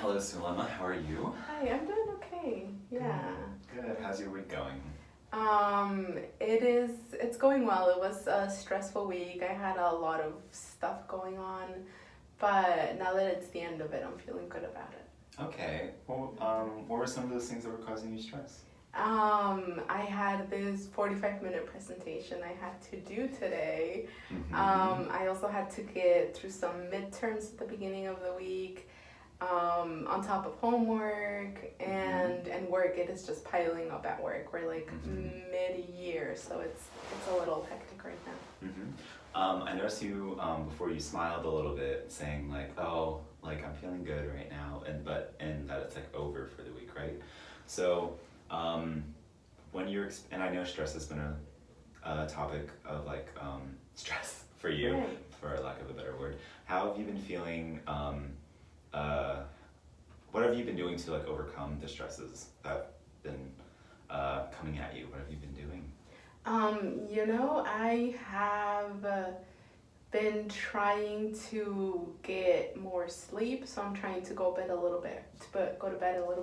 Hello, Sulema. How are you? Hi, I'm doing okay. Yeah. Good. How's your week going? It's going well. It was a stressful week. I had a lot of stuff going on, but now that it's the end of it, I'm feeling good about it. Okay. Well, what were some of those things that were causing you stress? I had this 45-minute presentation I had to do today. Mm-hmm. I also had to get through some midterms at the beginning of the week. On top of homework and work, it is just piling up at work. We're like mid-year, so it's a little hectic right now. I noticed you before you smiled a little bit, saying like, "Oh, like I'm feeling good right now," and that it's like over for the week, right? So, when and I know stress has been a topic of like stress for you, Right. for lack of a better word. How have you been feeling? Uh, what have you been doing to like overcome the stresses that have been coming at you? What have you been doing? I have been trying to get more sleep, so I'm trying to go to bed a little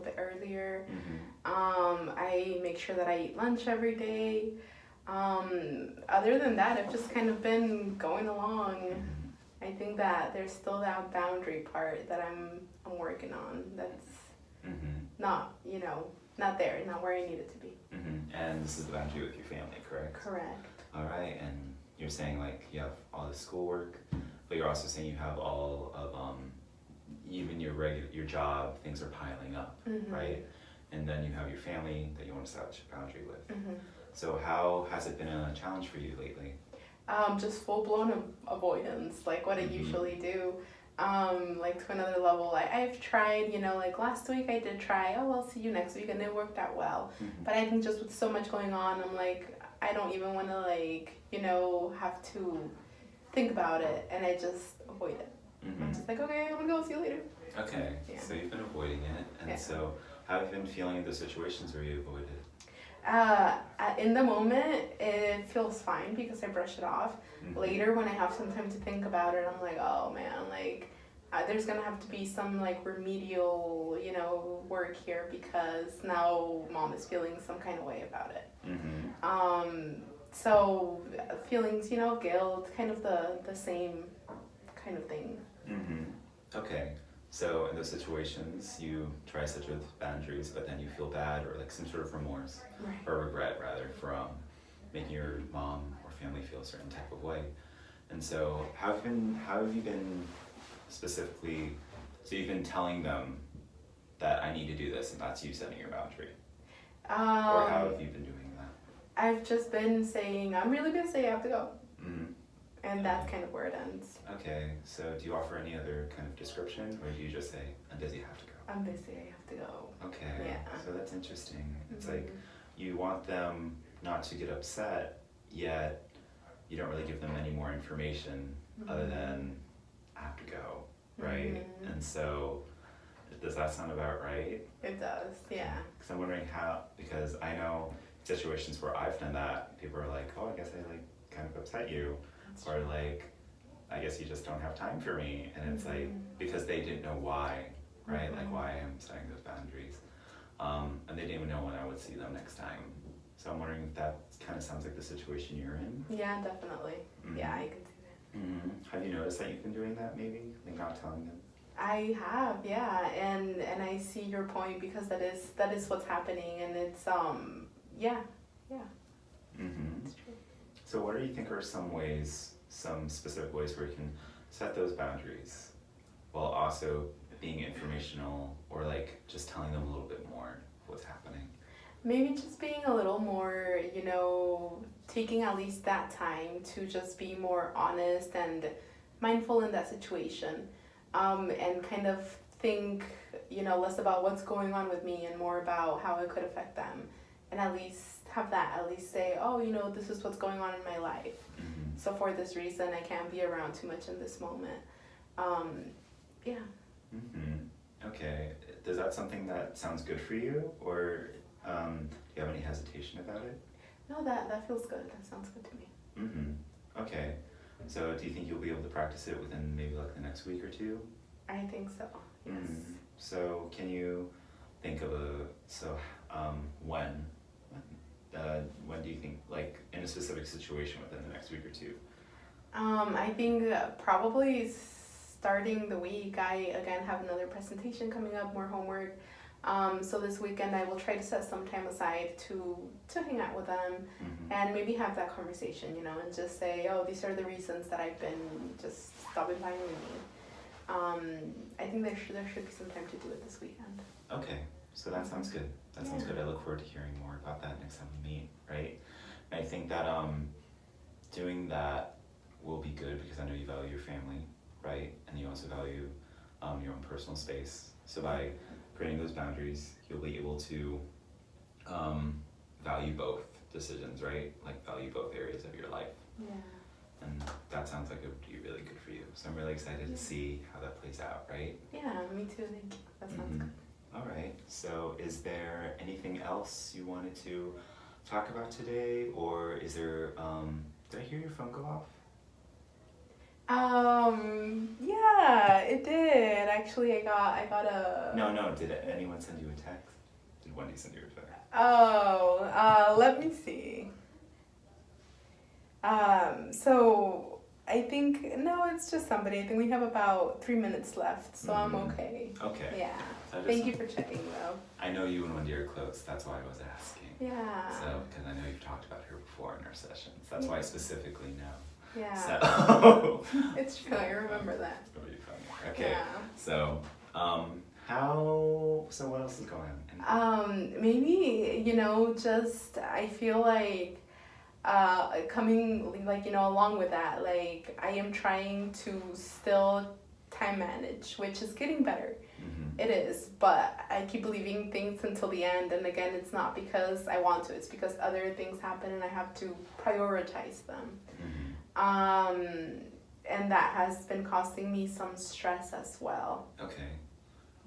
bit earlier. Mm-hmm. I make sure that I eat lunch every day. Other than that, I've just kind of been going along. I think that there's still that boundary part that I'm working on. That's Mm-hmm. not there, not where I need it to be. Mm-hmm. And this is the boundary with your family, correct? Correct. All right, and you're saying like you have all the schoolwork, but you're also saying you have all of even your job, things are piling up, right? And then you have your family that you want to establish a boundary with. So how has it been a challenge for you lately? Just full blown avoidance, like what I usually do. Like to another level. I've tried, like last week I did try, oh, I'll see you next week, and it worked out well. But I think just with so much going on, I'm like, I don't even want to, have to think about it, and I just avoid it. I'm just like, okay, I'm gonna go, see you later. Okay, Yeah. so you've been avoiding it, and Yeah. so how have you been feeling in those situations where you avoid it? In the moment, it feels fine because I brush it off. Later, when I have some time to think about it, I'm like, oh man, there's gonna have to be some remedial, work here because now mom is feeling some kind of way about it. So feelings, guilt, kind of the same kind of thing. Okay, so in those situations, you try to set with boundaries, but then you feel bad or like some sort of remorse Right. or regret rather from making your mom or family feel a certain type of way. And so how have you been specifically, so you've been telling them that I need to do this and that's you setting your boundary? Or how have you been doing that? I've just been saying, I'm really busy, I have to go. Mm-hmm. And that's kind of where it ends. Okay, so do you offer any other kind of description or do you just say, I'm busy, I have to go? I'm busy, I have to go. Okay, Yeah. so that's interesting. It's like you want them not to get upset, yet you don't really give them any more information other than I have to go, right? And so does that sound about right? It does, yeah. Because I'm wondering because I know situations where I've done that, people are like, oh, I guess I kind of upset you. That's Or true. I guess you just don't have time for me. And it's because they didn't know why, right? Like why I'm setting those boundaries. And they didn't even know when I would see them next time. So I'm wondering if that kind of sounds like the situation you're in. Yeah, definitely. Yeah, I can see that. Have you noticed that you've been doing that maybe? Like not telling them? I have, yeah, and I see your point because that is what's happening, and it's yeah. It's true. So what do you think are some specific ways where you can set those boundaries while also being informational or just telling them a little bit more what's happening? Maybe just being a little more, taking at least that time to just be more honest and mindful in that situation, and kind of think, less about what's going on with me and more about how it could affect them, and at least say, oh, this is what's going on in my life. So for this reason, I can't be around too much in this moment. Yeah. Okay. Does that something that sounds good for you, or do you have any hesitation about it? No, that feels good. That sounds good to me. Okay. So do you think you'll be able to practice it within maybe the next week or two? I think so. Yes. So can you think of when do you think, like, in a specific situation within the next week or two? I think probably starting the week. I again have another presentation coming up, more homework. So this weekend I will try to set some time aside to hang out with them and maybe have that conversation, and just say, oh, these are the reasons that I've been just stopping by with me. I think there should be some time to do it this weekend. Okay, so that sounds good. That sounds good. I look forward to hearing more about that next time we meet, right? And I think that doing that will be good because I know you value your family, right? And you also value your own personal space. So by creating those boundaries, you'll be able to value both decisions, right? Like value both areas of your life. Yeah. And that sounds like it would be really good for you. So I'm really excited to see how that plays out, right? Yeah, me too. Thank you. That sounds good. All right. So is there anything else you wanted to talk about today, or is there? Did I hear your phone go off? Yeah, it did. Actually, I got a. No. Did anyone send you a text? Did Wendy send you a text? Oh, let me see. So I think, no, it's just somebody. I think we have about 3 minutes left, so I'm okay. Okay. Yeah. So Thank you for checking, though. I know you and Wendy are close. That's why I was asking. Yeah. So, because I know you've talked about her before in our sessions. That's why I specifically know. Yeah. So. It's true. I remember that. It's really funny. Okay. Yeah. So, so what else is going on? Maybe, just I feel like coming, like, along with that, like, I am trying to still time manage, which is getting better. It is, but I keep leaving things until the end, and again, it's not because I want to, it's because other things happen and I have to prioritize them. And that has been costing me some stress as well. Okay.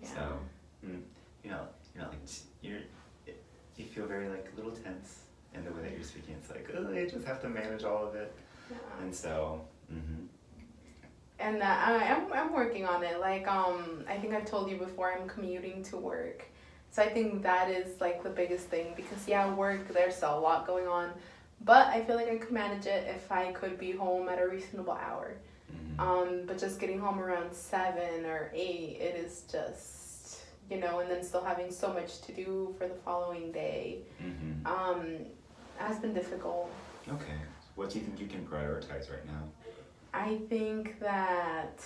Yeah. So, you feel very, like, a little tense in the way that you're speaking. It's like, oh, I just have to manage all of it. Yeah. And so, And I'm working on it. Like, I think I've told you before, I'm commuting to work. So I think that is, like, the biggest thing. Because, work, there's a lot going on. But I feel like I could manage it if I could be home at a reasonable hour. But just getting home around 7 or 8, it is just, and then still having so much to do for the following day. Has been difficult. Okay. What do you think you can prioritize right now? I think that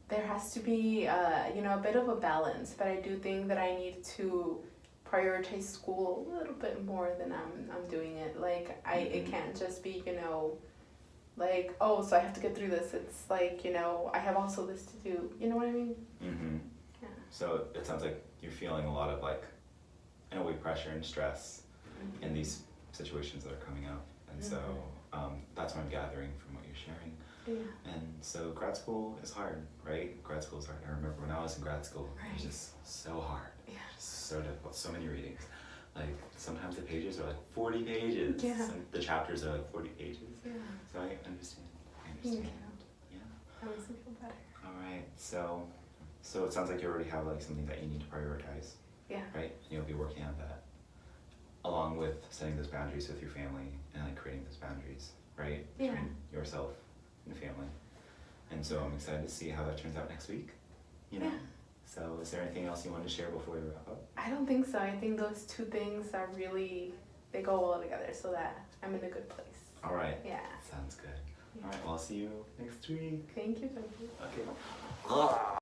there has to be, a bit of a balance, but I do think that I need to prioritize school a little bit more than I'm doing it. Like, it can't just be, like, oh, so I have to get through this. It's like, I have also this to do. You know what I mean? Yeah. So it sounds like you're feeling a lot of, like, in a way, pressure and stress in these situations that are coming up. And so that's what I'm gathering from what you're sharing. Yeah. And so grad school is hard, right? Grad school is hard. I remember when I was in grad school, it was just so hard. Yeah. Just so difficult, so many readings. Like, sometimes the pages are like 40 pages. Yeah. The chapters are like 40 pages. Yeah. So I understand. Thank you. Yeah. That makes me feel better. All right. So it sounds like you already have, like, something that you need to prioritize. Yeah. Right? And you'll be working on that, along with setting those boundaries with your family and, like, creating those boundaries, right? Yeah. Between yourself and the family. And so I'm excited to see how that turns out next week. Yeah. So is there anything else you want to share before we wrap up? I don't think so. I think those two things are really, they go well together, so that I'm in a good place. All right. Yeah. Sounds good. Yeah. All right. Well, I'll see you next week. Thank you. Okay.